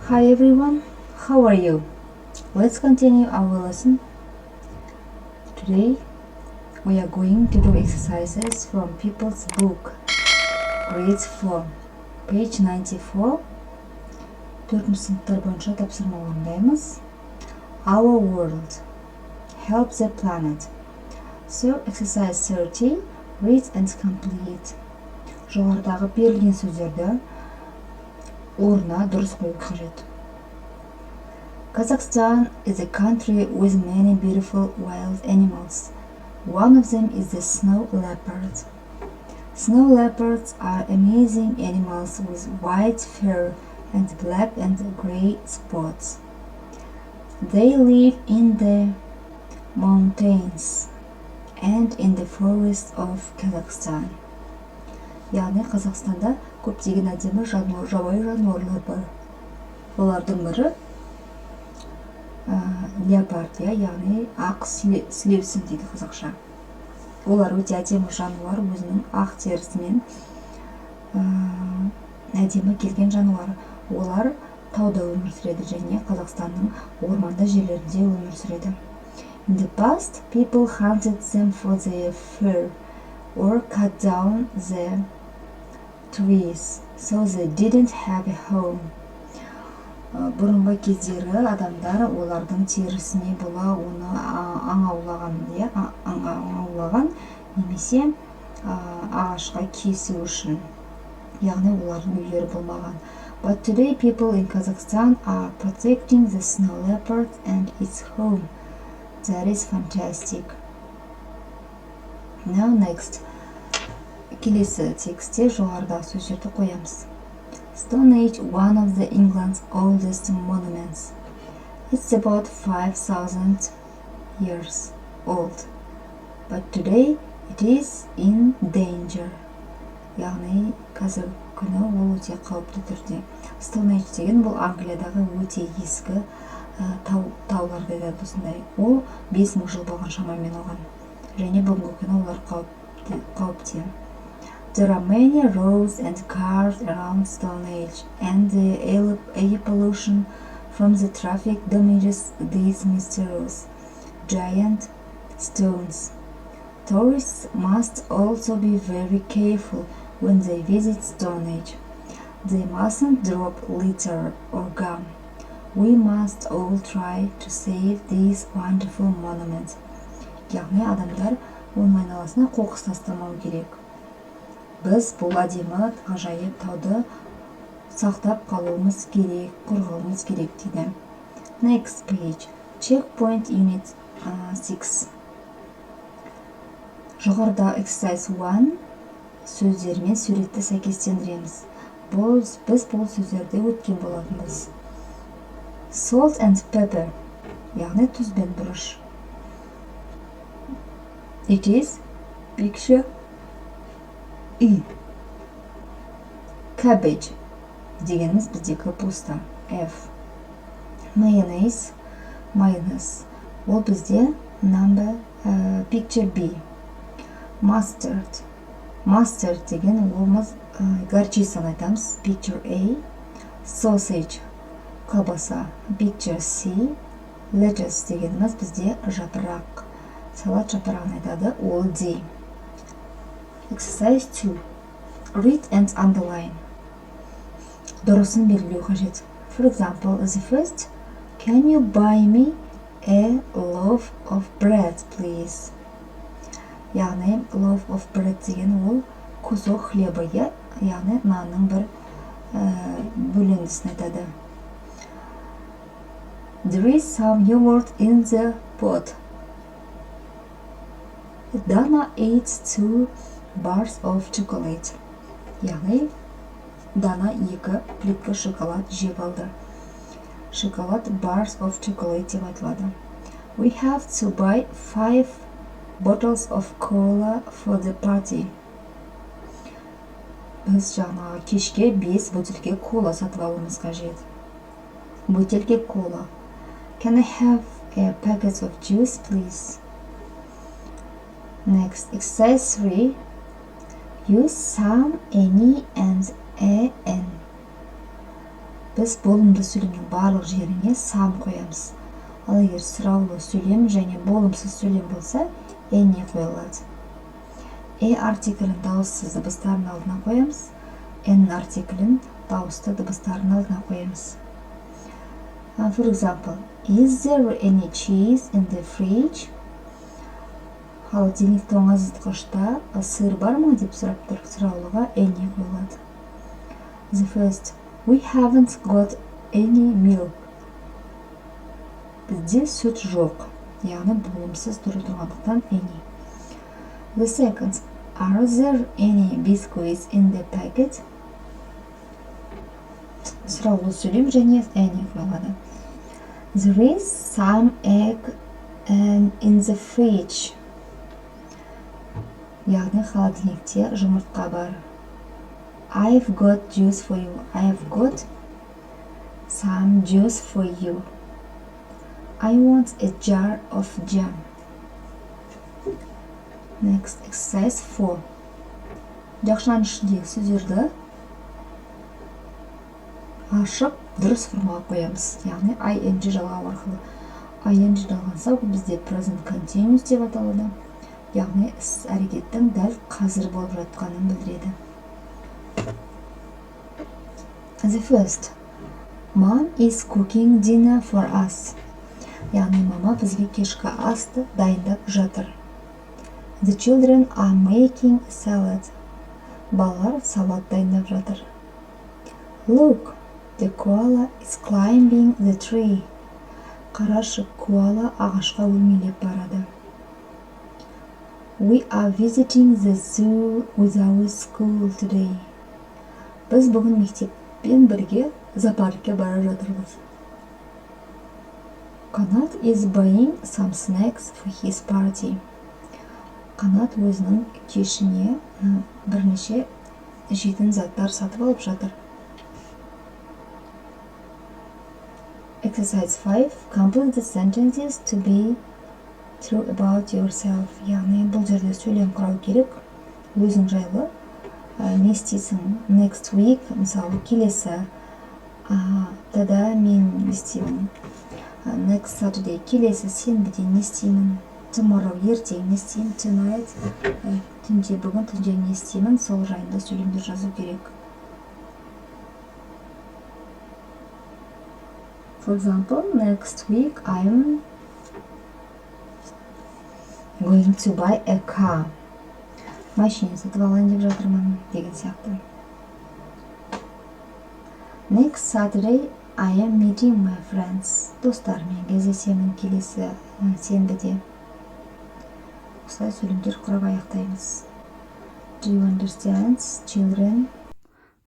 Hi everyone, how are you? Let's continue our lesson. Today we are going to do exercises from People's Book, Grade 4, page 94. 4 сыныптар бойынша тапсырма орындаймыз. Our world, help the planet. So exercise 30, read and complete. Жоғарыдағы берілген сөздерді орнына дұрыс қою қажет. Kazakhstan is a country with many beautiful wild animals. One of them is the snow leopard. Snow leopards are amazing animals with white fur and black and gray spots. They live in the mountains and in the forests of Kazakhstan. Яғни Қазақстанда көптеген әдемі жабайы жануарлар бар. Олардың бірі леопард, яғни ақ сілеусін дейді қазақша. Олар өте әдемі жануар, өзінің ақ терісімен әдемі келген жануар. Олар тауда өмір сүреді және Қазақстанның орманды жерлерінде өмір сүреді. In the past, people hunted them for their fur or cut down the trees, so they didn't have a home. Бұрынғы кездері адамдар олардың терісіне бола оны аң аулаған немесе ағашқа кесу үшін. Яғни олардың үйлері болмаған. But today people in Kazakhstan are protecting the snow leopard and its home. That is fantastic. Now next. Келесі текстте жоғарыдағы сөздерді қоямыз. Stone Age, one of the England's oldest monuments. It's about 5,000 years old. But today it is in danger. Яғни қазір күні ол өте қауіпті түрде. Stone Age деген бұл Англиядағы өте ескі тауларды айтады осындай. Ол 5000 жыл болған шамамен оған. Және бүгінгі күні олар қауіпте. There are many roads and cars around Stone Age, and the air pollution from the traffic damages these mysterious giant stones. Tourists must also be very careful when they visit Stone Age. They mustn't drop litter or gum. We must all try to save these wonderful monuments. Яғни адамдар оның айналасына қоқыс тастамау керек. Біз бұл әдемі ғажайып тауды сақтап қалуымыз керек, қорғауымыз керек дейді. Next page. Checkpoint unit 6. Жоғарыда exercise 1 сөздермен суретті сәйкестендіреміз. Біз бұл сөздерде өткен болатынбыз. Salt and pepper, яғни тұз бен бұрыш. It is picture E. Cabbage дегеніміз бізде капуста. F. Mayonnaise, майонез. Ол бізде number picture B. Mustard. Mustard деген олымыз горчицаны айтамыз. Picture A. Sausage, колбаса. Picture C. Lettuce дегеніміз бізде жапырақ. Салат жапырағын айтады. Ол D. Exercise 2. Read and underline. Дұрысын белгілеу қажет. For example, the first, can you buy me a loaf of bread, please? Яғни, loaf of bread деген ол кусок хлеба, яғни нанның бір бөліндісін айтады. There is some yogurt in the pot. Dana ate 2 bars of chocolate. Яғни, Дана 2 плитка шоколад жеп алды. Шоколад bars of chocolate деп айтылады. We have to buy 5 bottles of cola for the party. Біз жаңағы кешке 5 бөтелке кола сатып алуымыз қажет. Бөтелке кола. Can I have a packet of juice, please? Next, exercise 3. Use some, any, and an. біз болымды сөйлемнің барлық жеріне some қоямыз. Ал егер сұраулы сөйлем және болымсыз сөйлем болса, any қойылады. Артиклін дауыссыз дыбыстардың алдына қоямыз. Артиклін дауысты дыбыстардың алдына қоямыз. For example, is there any cheese in the fridge? Холодильник тоңазытқышта сыр бар ма деп сұрап тұр. Сұраулыға any қойылады. The first, we haven't got any milk. Бізде сүт жоқ. Яғни болымсыз түрі тұрғандықтан any. The second, are there any biscuits in the packet? Сұраулы сөйлем және any қойылады. There is some egg in the fridge. Яғни холодильникте жұмыртқа бар. I've got juice for you. I've got some juice for you. I want a jar of jam. Next, exercise 4. Жақшаның ішіндегі сөздерді ашып дұрыс формаға қоямыз. Яғни ing жалғау арқылы. Ing жалғанса, бұл бізде present continuous деп аталады. Яғни іс әрекеттің дәл қазір болып жатқанын білдіреді. The first, Mom is cooking dinner for us. Яғни мама бізге кешкі асты дайындап жатыр. The children are making a salad. Балалар салат дайындап жатыр. Look, the koala is climbing the tree. Қарашы, коала ағашқа өрмелеп барады. We are visiting the zoo with our school today. Біз бүгін мектеппен бірге зоопаркке бара жатырмыз. Qanat is buying some snacks for his party. Qanat өзінің кешіне бірнеше жейтін заттар сатып алып жатыр. Exercise 5. Complete the sentences to be true about yourself. Яғни бұл жерде сөйлем құрау керек. Өзің жайлы не істейсің? Next week, мысалы, келесі аптада мен не істеймін? Next Saturday, келесі сенбіде не істеймін? Tomorrow, ертең не істеймін? Tonight, түнде, бүгін түнде не істеймін? Сол жайында сөйлемді жазу керек. For example, next week I'm going to buy a car. Машина сатып алайын деп жатырмын деген сияқты. Next Saturday I am meeting my friends. Достарыммен кездесемін келесі сенбіде. Осылай сөйлемдер құрап аяқтаймыз. Do you understand, children?